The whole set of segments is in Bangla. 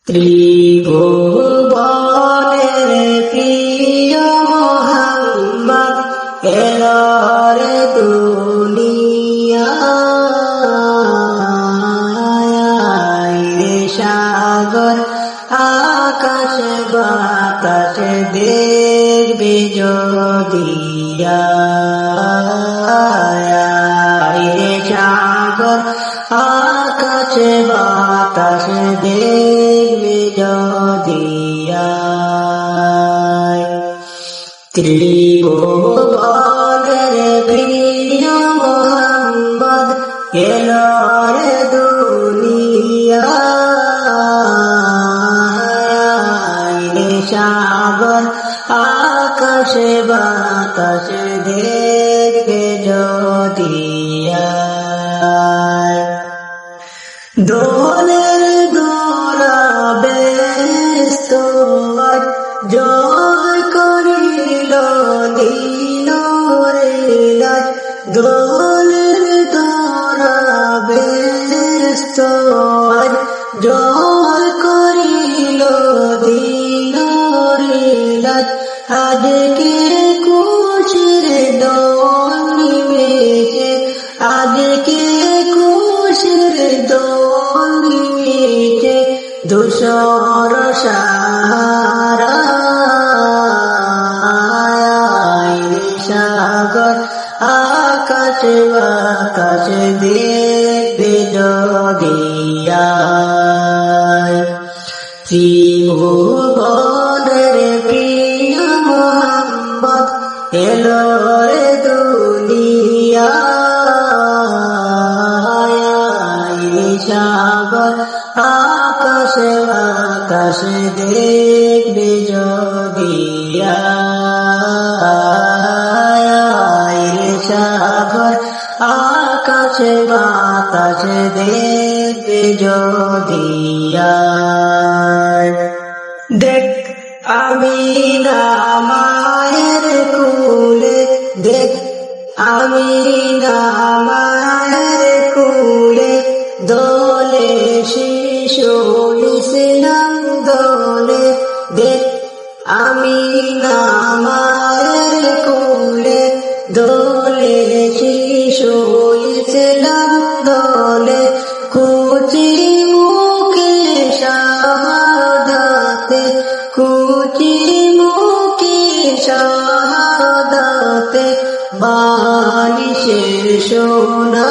ত্রিভুবনের প্রিয় মোহাম্মদ এলো রে দুনিয়ায় রে সাগর আকাশ বাতাস দেখবে যদি রে সাগর আকাশ বাতাস দেখবে যদি ত্রিভুবনের প্রিয় মোহাম্মদ এলো রে দুনিয়ায় রে সাগর আকাশ বাতাস দেখবে যদি দোলের দোলা ব্যস্ত জয় করিল দিল রে রাত দোলের দোলা ব্যস্ত জয় করিল দিল রে রাত আজকে খুশির দোল নিমেষে আজকে খুশির দোল নিমেষে ধূসর সাহারা সাগর আকাশ বাতাস দেখবে যদি ত্রিভুবনের প্রিয় মোহাম্মদ এলো রে দুনিয়ায় সাগর আকাশ বাতাস দেখবে যদি সাগর আকাশ বাতাস দেখবে যদি দেখ আমিনা মায়ের কুলে দেখ আমিনা মায়ের কুলে দোলে শিশু ইসলাম দোলে দেখ আমিনা মায়ের কুলে দোলে শিশু ইসলাম দোলে কুচি মুখে শাহাদাতে কুচি মুখে শাহাদাতে বালিশে সোনা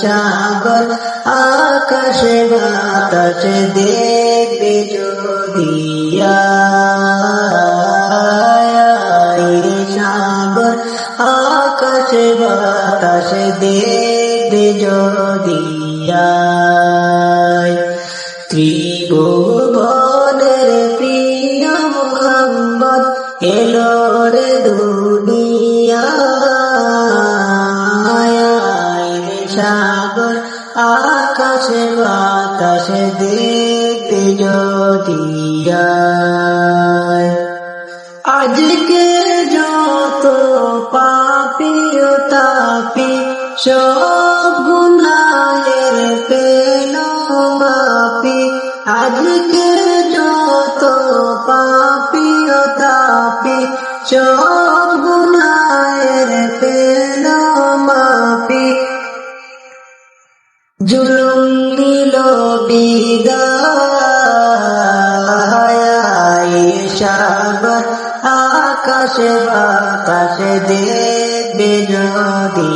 সাগর আকাশ বাতাস দেখবে যদি সাগর আকাশ বাতাস দেখবে যদি ত্রিভুবনের প্রিয় মোহাম্মদ এলো রে দুনিয়ায় সাগর আকাশ বাতাস দেখবে যদি আজকে যত পাপী ও তাপী সব গুনাহের পেল মাপি আজকে যত পাপী ও তাপী সব গুনাহের পেল মাপি জুলুম দিল বিদায় সাগর আকাশ বাতাস দেখবে যদি